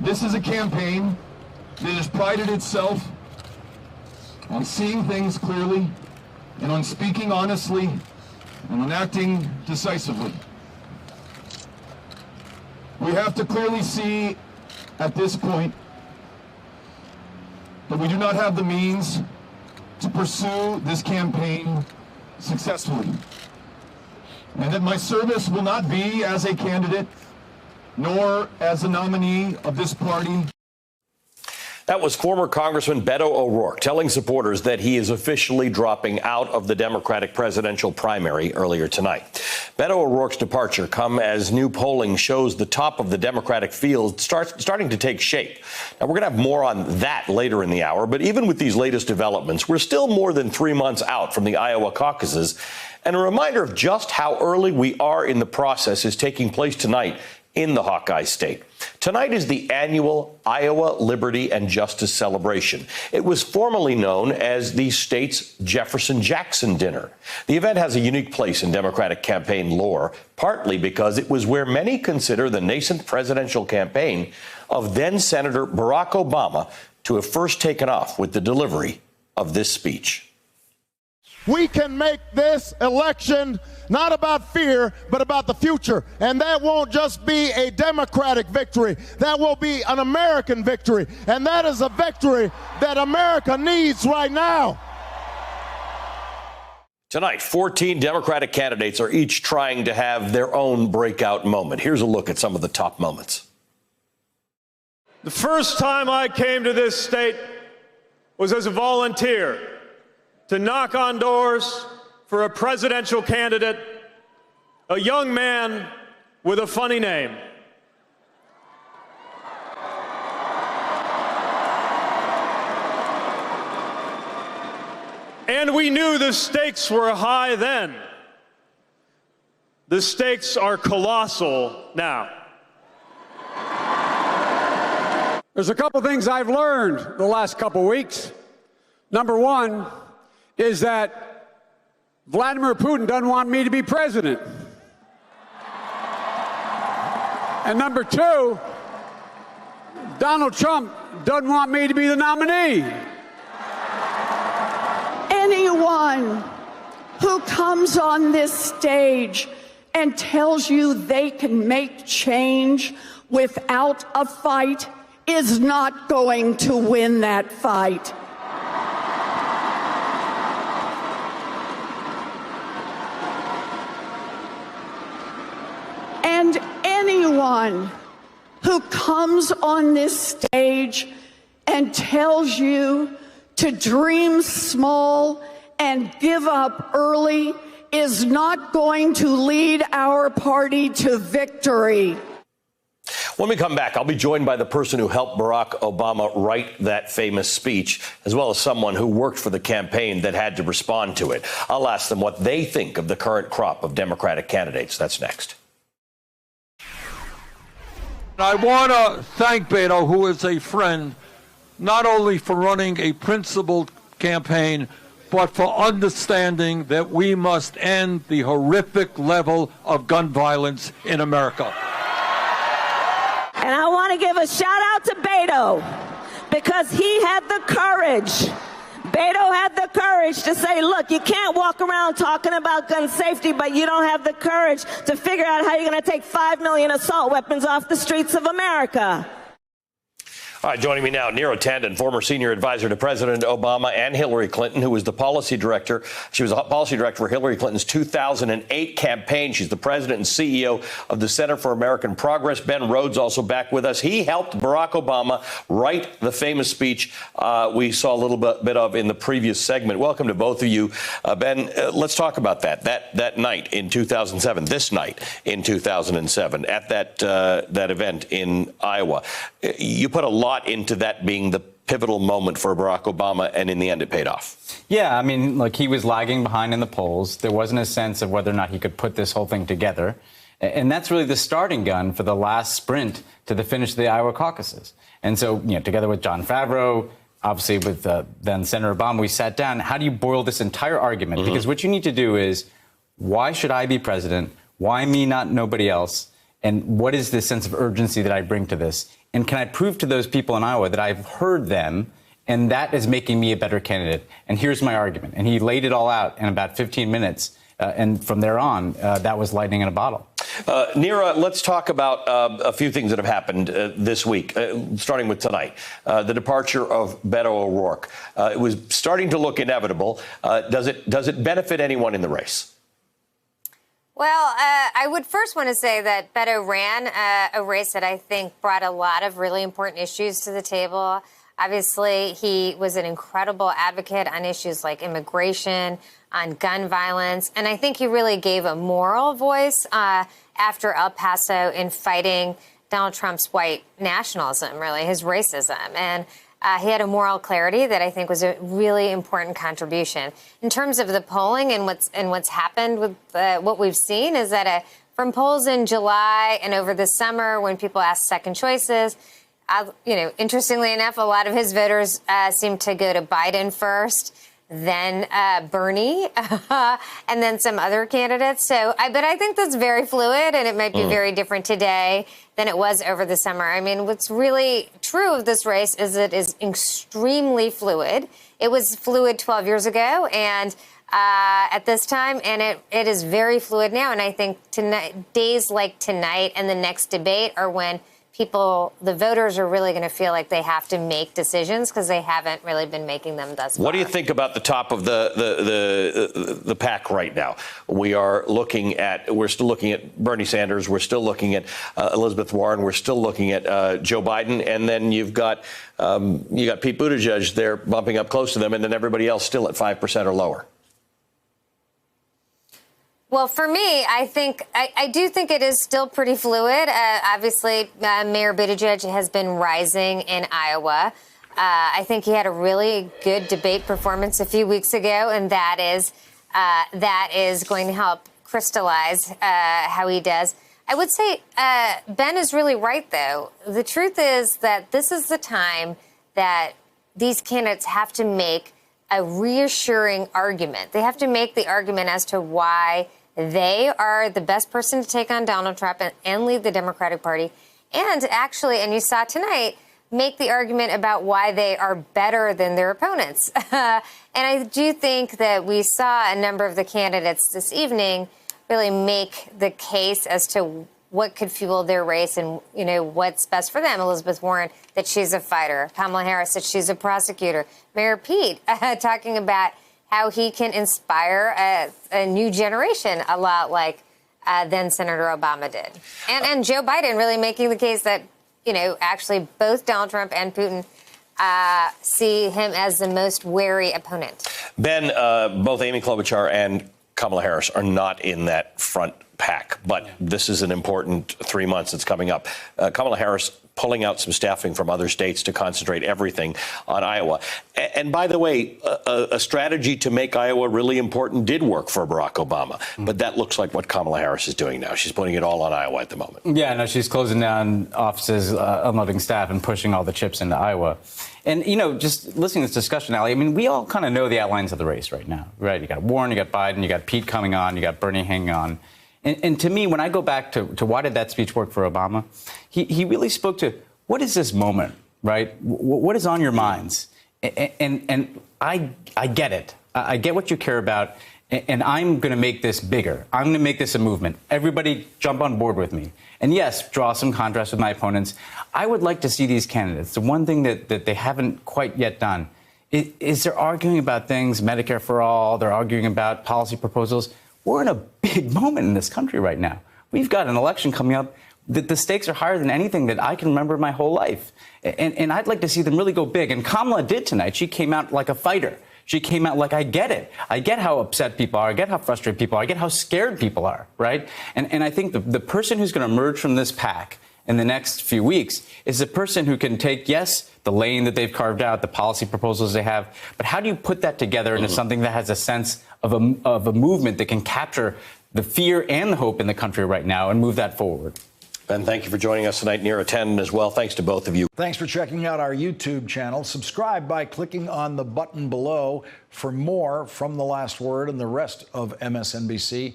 This is a campaign that has prided itself on seeing things clearly and on speaking honestly and on acting decisively. We have to clearly see at this point that we do not have the means to pursue this campaign successfully, and that my service will not be as a candidate nor as a nominee of this party. That was former Congressman Beto O'Rourke telling supporters that he is officially dropping out of the Democratic presidential primary earlier tonight. Beto O'Rourke's departure come as new polling shows the top of the Democratic field starting to take shape. Now, we're going to have more on that later in the hour, but even with these latest developments, we're still more than 3 months out from the Iowa caucuses, and a reminder of just how early we are in the process is taking place tonight in the Hawkeye State. Tonight is the annual Iowa Liberty and Justice Celebration. It was formerly known as the state's Jefferson-Jackson Dinner. The event has a unique place in Democratic campaign lore, partly because it was where many consider the nascent presidential campaign of then-Senator Barack Obama to have first taken off with the delivery of this speech. We can make this election not about fear, but about the future. And that won't just be a Democratic victory. That will be an American victory. And that is a victory that America needs right now. Tonight, 14 Democratic candidates are each trying to have their own breakout moment. Here's a look at some of the top moments. The first time I came to this state was as a volunteer to knock on doors for a presidential candidate, a young man with a funny name. And we knew the stakes were high then. The stakes are colossal now. There's a couple things I've learned the last couple weeks. Number one is that Vladimir Putin doesn't want me to be president. And number two, Donald Trump doesn't want me to be the nominee. Anyone who comes on this stage and tells you they can make change without a fight is not going to win that fight. And anyone who comes on this stage and tells you to dream small and give up early is not going to lead our party to victory. When we come back, I'll be joined by the person who helped Barack Obama write that famous speech, as well as someone who worked for the campaign that had to respond to it. I'll ask them what they think of the current crop of Democratic candidates. That's next. I want to thank Beto, who is a friend, not only for running a principled campaign, but for understanding that we must end the horrific level of gun violence in America. And I want to give a shout out to Beto, because he had the courage. Beto had the courage to say, look, you can't walk around talking about gun safety, but you don't have the courage to figure out how you're going to take 5 million assault weapons off the streets of America. All right, joining me now, Neera Tanden, former senior advisor to President Obama and Hillary Clinton, who was the policy director. She was a policy director for Hillary Clinton's 2008 campaign. She's the president and CEO of the Center for American Progress. Ben Rhodes also back with us. He helped Barack Obama write the famous speech we saw a little bit of in the previous segment. Welcome to both of you. Ben, let's talk about that night in 2007, this night in 2007, at that event in Iowa. You put a lot into that being the pivotal moment for Barack Obama, and in the end it paid off. Yeah, I mean, look, he was lagging behind in the polls. There wasn't a sense of whether or not he could put this whole thing together. And that's really the starting gun for the last sprint to the finish of the Iowa caucuses. And so, together with Jon Favreau, obviously with then Senator Obama, we sat down. How do you boil this entire argument? Mm-hmm. Because what you need to do is, why should I be president? Why me, not nobody else? And what is the sense of urgency that I bring to this? And can I prove to those people in Iowa that I've heard them, and that is making me a better candidate? And here's my argument. And he laid it all out in about 15 minutes. And from there on, that was lightning in a bottle. Neera, let's talk about a few things that have happened this week, starting with tonight. The departure of Beto O'Rourke. It was starting to look inevitable. Does it benefit anyone in the race? Well, I would first want to say that Beto ran a race that I think brought a lot of really important issues to the table. Obviously, he was an incredible advocate on issues like immigration, on gun violence, and I think he really gave a moral voice after El Paso in fighting Donald Trump's white nationalism, really, his racism. And he had a moral clarity that I think was a really important contribution. In terms of the polling and what's happened with what we've seen is that from polls in July and over the summer when people asked second choices, interestingly enough, a lot of his voters seem to go to Biden first, then Bernie, and then some other candidates. But I think that's very fluid, and it might be very different today than it was over the summer. I mean, what's really true of this race is it is extremely fluid. It was fluid 12 years ago, and at this time, and it is very fluid now. And I think days like tonight and the next debate are when the voters are really going to feel like they have to make decisions because they haven't really been making them thus far. What do you think about the top of the pack right now? We're still looking at Bernie Sanders. We're still looking at Elizabeth Warren. We're still looking at Joe Biden. And then you've got Pete Buttigieg there bumping up close to them, and then everybody else still at 5% or lower. Well, for me, I do think it is still pretty fluid. Obviously, Mayor Buttigieg has been rising in Iowa. I think he had a really good debate performance a few weeks ago, and that is going to help crystallize how he does. I would say Ben is really right, though. The truth is that this is the time that these candidates have to make a reassuring argument. They have to make the argument as to why they are the best person to take on Donald Trump and lead the Democratic Party. And actually, and you saw tonight, make the argument about why they are better than their opponents. And I do think that we saw a number of the candidates this evening really make the case as to what could fuel their race and, what's best for them. Elizabeth Warren, that she's a fighter. Kamala Harris, that she's a prosecutor. Mayor Pete, talking about how he can inspire a new generation, a lot like then Senator Obama did. And Joe Biden really making the case that, actually both Donald Trump and Putin see him as the most wary opponent. Ben, both Amy Klobuchar and Kamala Harris are not in that front pack, but this is an important 3 months that's coming up. Kamala Harris pulling out some staffing from other states to concentrate everything on Iowa. And by the way, a strategy to make Iowa really important did work for Barack Obama. But that looks like what Kamala Harris is doing now. She's putting it all on Iowa at the moment. Yeah, no, she's closing down offices, unloading staff, and pushing all the chips into Iowa. And, just listening to this discussion, Ali, I mean, we all kind of know the outlines of the race right now, right? You got Warren, you got Biden, you got Pete coming on, you got Bernie hanging on. And to me, when I go back to why did that speech work for Obama, he really spoke to what is this moment, right? What is on your minds? And I get it. I get what you care about, and I'm going to make this bigger. I'm going to make this a movement. Everybody jump on board with me. And yes, draw some contrast with my opponents. I would like to see these candidates. The one thing that they haven't quite yet done is they're arguing about things, Medicare for all, they're arguing about policy proposals. We're in a big moment in this country right now. We've got an election coming up. The stakes are higher than anything that I can remember in my whole life. And I'd like to see them really go big. And Kamala did tonight. She came out like a fighter. She came out like, I get it. I get how upset people are. I get how frustrated people are. I get how scared people are, right? And I think the person who's going to emerge from this pack in the next few weeks is the person who can take, yes, the lane that they've carved out, the policy proposals they have, but how do you put that together into something that has a sense of a movement that can capture the fear and the hope in the country right now and move that forward? Ben, thank you for joining us tonight. Neera Tanden as well. Thanks to both of you. Thanks for checking out our YouTube channel. Subscribe by clicking on the button below for more from The Last Word and the rest of MSNBC.